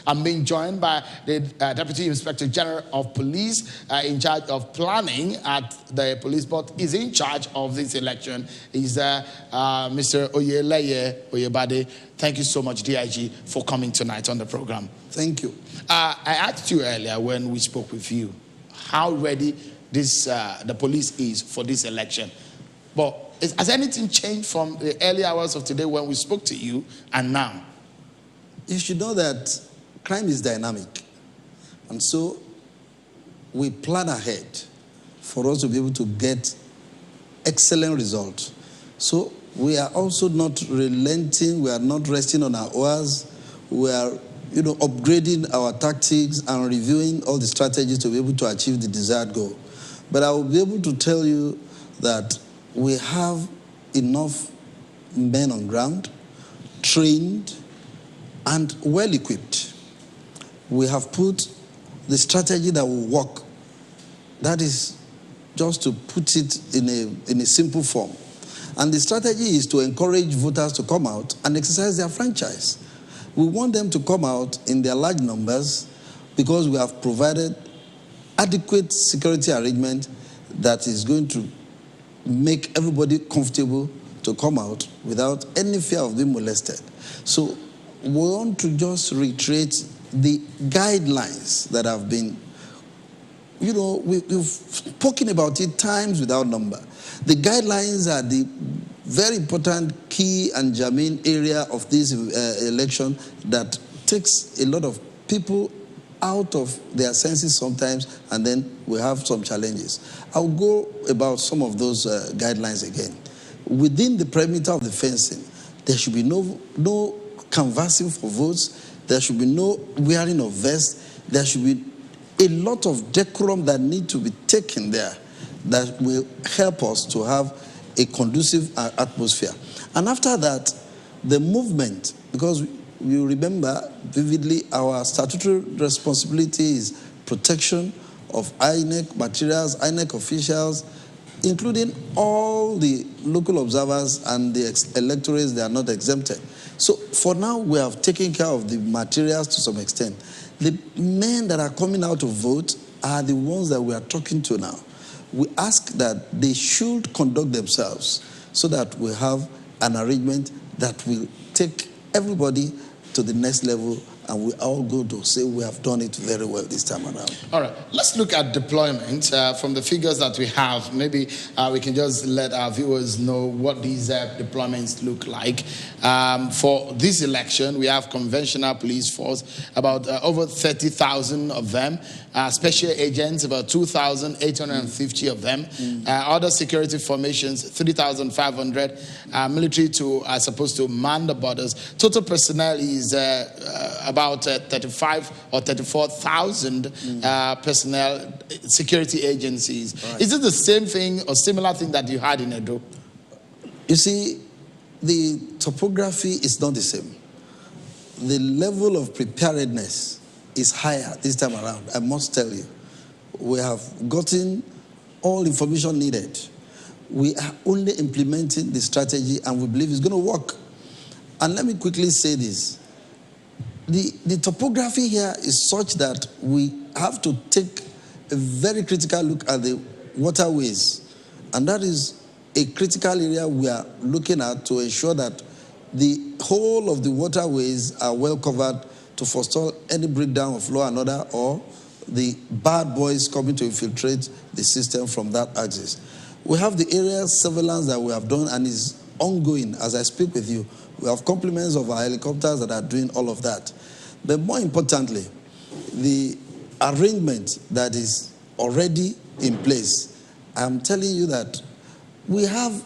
I'm being joined by the Deputy Inspector General of Police in charge of planning at the police board. Is in charge of this election. Is Mr. Oyeleye Oyebade. Thank you so much, DIG, for coming tonight on the program. Thank you. I asked you earlier when we spoke with you how ready the police is for this election. But has anything changed from the early hours of today when we spoke to you and now? You should know that crime is dynamic. And so we plan ahead for us to be able to get excellent results. So we are also not relenting. We are not resting on our oars. We are, upgrading our tactics and reviewing all the strategies to be able to achieve the desired goal. But I will be able to tell you that we have enough men on ground, trained, and well-equipped. We have put the strategy that will work. That is just to put it in a simple form. And the strategy is to encourage voters to come out and exercise their franchise. We want them to come out in their large numbers because we have provided adequate security arrangement that is going to make everybody comfortable to come out without any fear of being molested. So we want to just reiterate the guidelines that have been, we've spoken about it times without number. The guidelines are the very important key and germane area of this election that takes a lot of people out of their senses sometimes, and then we have some challenges. I'll go about some of those guidelines again. Within the perimeter of the fencing, there should be no canvassing for votes. There should be no wearing of vests. There should be a lot of decorum that need to be taken there that will help us to have a conducive atmosphere. And after that, the movement, because you remember vividly our statutory responsibility is protection of INEC materials, INEC officials, including all the local observers and the electorates. They are not exempted. So for now, we have taken care of the materials to some extent. The men that are coming out to vote are the ones that we are talking to now. We ask that they should conduct themselves so that we have an arrangement that will take everybody to the next level, and we all go to say we have done it very well this time around. All right, let's look at deployment from the figures that we have. Maybe we can just let our viewers know what these deployments look like. For this election, we have conventional police force, about over 30,000 of them. Special agents, about 2,850 of them. Other security formations, 3,500. Military are supposed to man the borders. Total personnel is about 35 or 34,000 personnel, security agencies. Right. Is it the same thing or similar thing that you had in Edo? You see, the topography is not the same. The level of preparedness is higher this time around, I must tell you. We have gotten all information needed. We are only implementing the strategy, and we believe it's going to work. And let me quickly say this. The topography here is such that we have to take a very critical look at the waterways. And that is a critical area we are looking at to ensure that the whole of the waterways are well covered to forestall any breakdown of law and order or the bad boys coming to infiltrate the system from that axis. We have the area surveillance that we have done and is ongoing as I speak with you. We have complements of our helicopters that are doing all of that. But more importantly, the arrangement that is already in place, I'm telling you that we have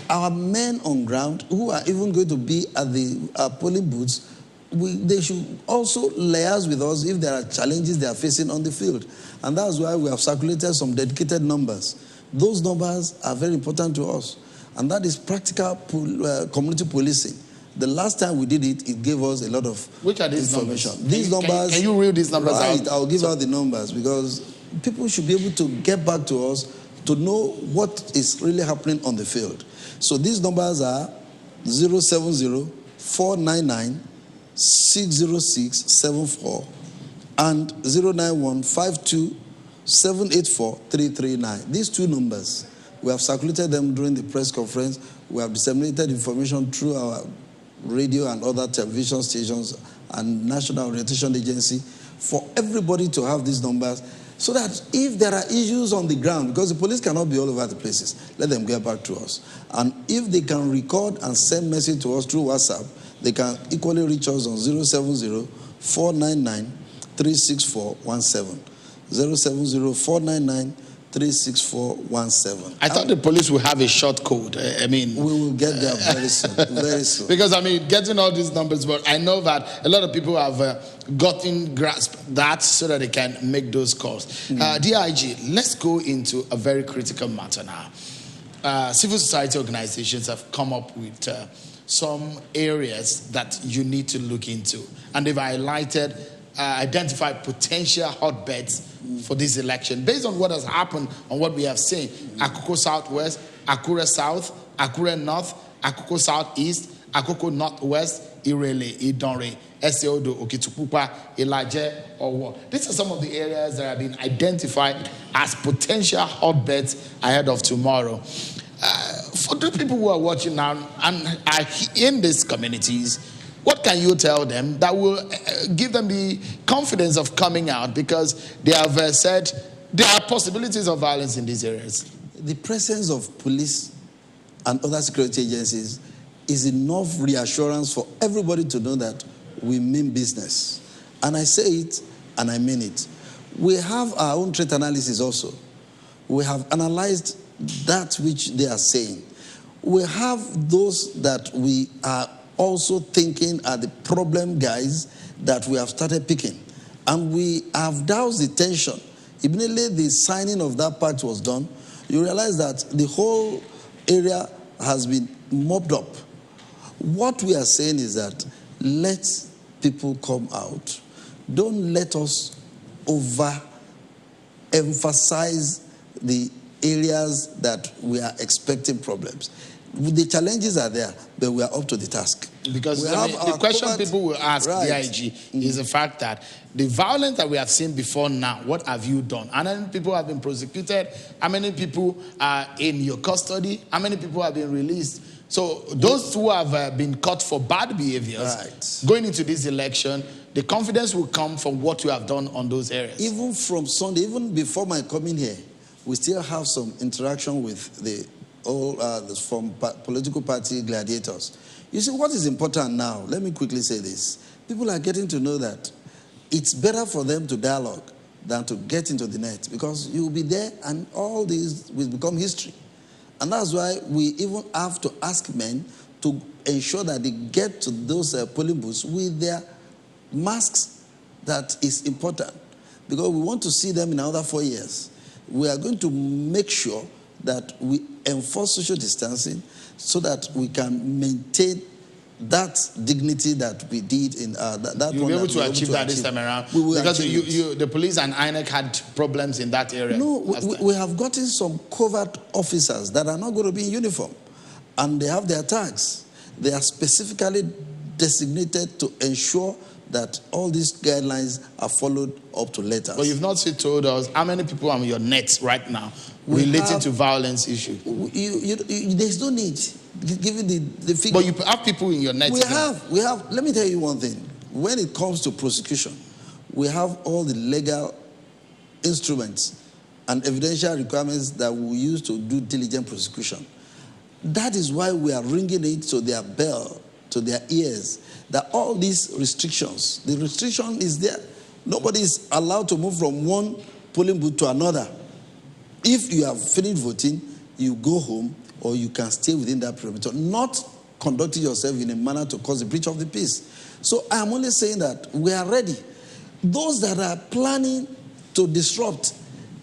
our men on ground who are even going to be at the polling booths. They should also liaise with us if there are challenges they are facing on the field. And that's why we have circulated some dedicated numbers. Those numbers are very important to us. And that is practical community policing. The last time we did it, it gave us a lot of Which are these information. Numbers? These numbers. Can you read these numbers out? I'll give out the numbers because people should be able to get back to us to know what is really happening on the field. So these numbers are 070-499 60674 and 09152784339. These two numbers, we have circulated them during the press conference. We have disseminated information through our radio and other television stations and National Orientation Agency for everybody to have these numbers, so that if there are issues on the ground, because the police cannot be all over the places, let them get back to us. And if they can record and send message to us through WhatsApp, they can equally reach us on 070-499-36417. 070-499-36417. I thought the police would have a short code. we will get there very soon, very soon. Because, getting all these numbers, but I know that a lot of people have gotten grasp that so that they can make those calls. DIG, let's go into a very critical matter now. Civil society organizations have come up with some areas that you need to look into, and they've identified potential hotbeds for this election based on what has happened and what we have seen. Akoko Southwest, Akure South, Akure North, Akoko Southeast, Akoko Northwest, Irele, Idonre, Eseodo, Okitupupa, Ilaje, Owo. These are some of the areas that have been identified as potential hotbeds ahead of tomorrow. For the people who are watching now and are in these communities, what can you tell them that will give them the confidence of coming out? Because they have said there are possibilities of violence in these areas. The presence of police and other security agencies is enough reassurance for everybody to know that we mean business. And I say it and I mean it. We have our own threat analysis also. We have analyzed that which they are saying. We have those that we are also thinking are the problem guys that we have started picking. And we have doused the tension. Immediately the signing of that pact was done, you realize that the whole area has been mopped up. What we are saying is that let people come out. Don't let us overemphasize the areas that we are expecting problems. The challenges are there, but we are up to the task. Because the question people will ask DIG is the fact that the violence that we have seen before now, what have you done? How many people have been prosecuted? How many people are in your custody? How many people have been released? So those who have been caught for bad behaviors, going into this election, the confidence will come from what you have done on those areas. Even from Sunday, even before my coming here, we still have some interaction with from political party gladiators. You see, what is important now, let me quickly say this. People are getting to know that it's better for them to dialogue than to get into the net, because you will be there and all this will become history. And that's why we even have to ask men to ensure that they get to those polling booths with their masks. That is important, because we want to see them in another 4 years. We are going to make sure that we enforce social distancing so that we can maintain that dignity that we did in that. You'll be able to achieve that this time around, because the police and INEC had problems in that area. No, we have gotten some covert officers that are not going to be in uniform, and they have their tags. They are specifically designated to ensure that all these guidelines are followed up to letters. But you've not still told us how many people are on your net right now relating to violence issue. There's no need, given the figure. But you have people in your net. We have. Let me tell you one thing. When it comes to prosecution, we have all the legal instruments and evidential requirements that we use to do diligent prosecution. That is why we are ringing it to their bell, to their ears, that all these restrictions, the restriction is there. Nobody is allowed to move from one polling booth to another. If you have finished voting, you go home, or you can stay within that perimeter, not conducting yourself in a manner to cause a breach of the peace. So I am only saying that we are ready. Those that are planning to disrupt,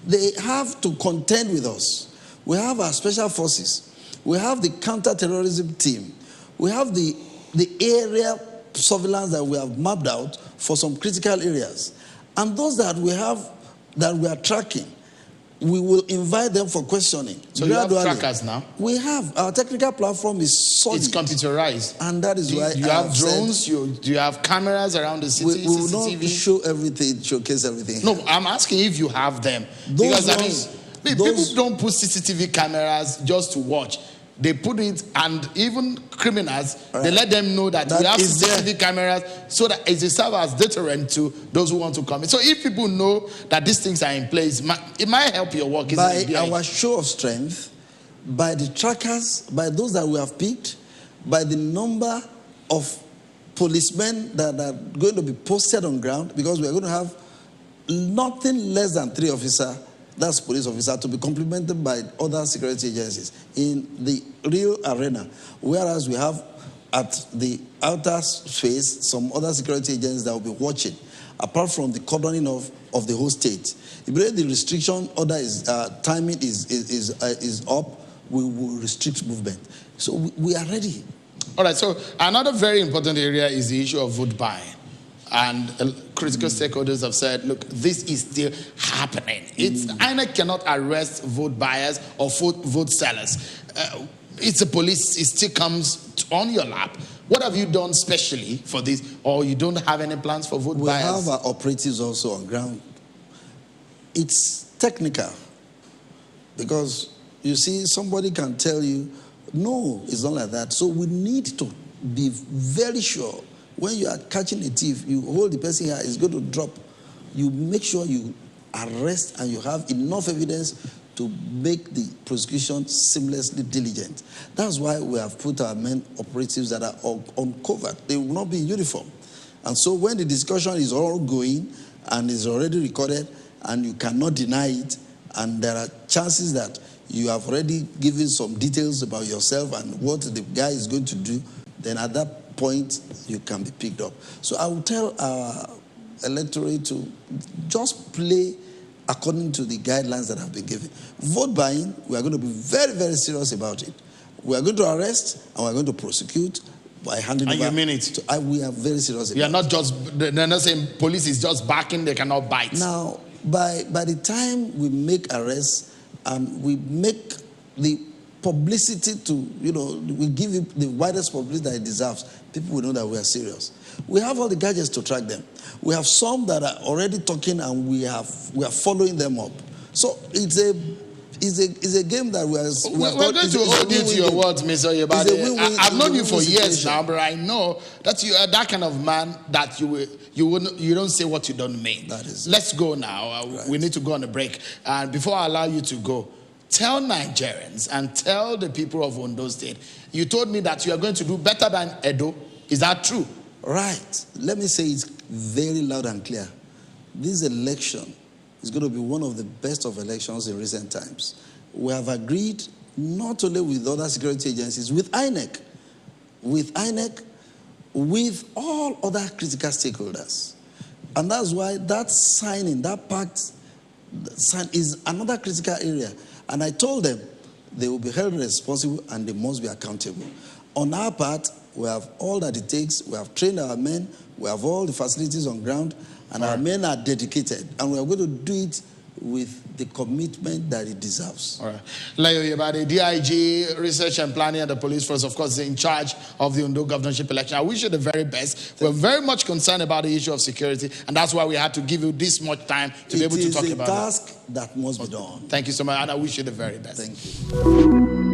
they have to contend with us. We have our special forces. We have the counter-terrorism team. We have the area surveillance that we have mapped out for some critical areas. And those that we are tracking, we will invite them for questioning. So you have trackers now? We have. Our technical platform is solid. It's computerized. And that is why you have drones? Do you have cameras around the city? We will not show everything, showcase everything. No, I'm asking if you have them. People don't put CCTV cameras just to watch. They put it, and even criminals, they let them know that we have CCTV cameras so that it serves as deterrent to those who want to come in. So if people know that these things are in place, it might help your work. By our show of strength, by the trackers, by those that we have picked, by the number of policemen that are going to be posted on ground, because we are going to have nothing less than 3 officers. That's police officer, to be complemented by other security agencies in the real arena. Whereas we have at the outer space some other security agents that will be watching, apart from the cordoning of the whole state. If the restriction order is timing is up, we will restrict movement. So we are ready. All right. So another very important area is the issue of vote buying. And critical stakeholders have said, look, this is still happening. INEC cannot arrest vote buyers or vote sellers. It's the police, it still comes on your lap. What have you done specially for this? Or you don't have any plans for vote buyers? We have our operatives also on ground. It's technical. Because, you see, somebody can tell you, no, it's not like that. So we need to be very sure. When you are catching a thief, you hold the person here, it's going to drop. You make sure you arrest and you have enough evidence to make the prosecution seamlessly diligent. That's why we have put our men operatives that are on covert. They will not be in uniform. And so when the discussion is all going and is already recorded and you cannot deny it, and there are chances that you have already given some details about yourself and what the guy is going to do, then at that point, you can be picked up. So I will tell our electorate to just play according to the guidelines that have been given. Vote buying, we are going to be very, very serious about it. We are going to arrest and we are going to prosecute by handing over. And you mean it? We are very serious about it. You are not just, they're not saying police is just barking, they cannot bite. Now, by the time we make arrests and we make the publicity to, we give it the widest publicity that it deserves, people will know that we are serious. We have all the gadgets to track them. We have some that are already talking and we are following them up. So it's a game that we're going to hold you to your words, Mr. Oyebade. I've known you for years now, but I know that you are that kind of man that you don't say what you don't mean. That is. Let's go now. Right. We need to go on a break. And before I allow you to go, tell Nigerians and tell the people of Ondo State, you told me that you are going to do better than Edo. Is that true? Right. Let me say it very loud and clear. This election is going to be one of the best of elections in recent times. We have agreed not only with other security agencies, with INEC, with all other critical stakeholders. And that's why that signing, that pact is another critical area. And I told them they will be held responsible and they must be accountable. On our part, we have all that it takes. We have trained our men. We have all the facilities on ground. And our men are dedicated. And we are going to do it with the commitment that it deserves. All right. Layo Oyebade, DIG, Research and Planning at the Police Force, of course, is in charge of the Ondo governorship election. I wish you the very best. We're very much concerned about the issue of security, and that's why we had to give you this much time to be able to talk about it. It is a task that must be done. Thank you so much, and I wish you the very best. Thank you.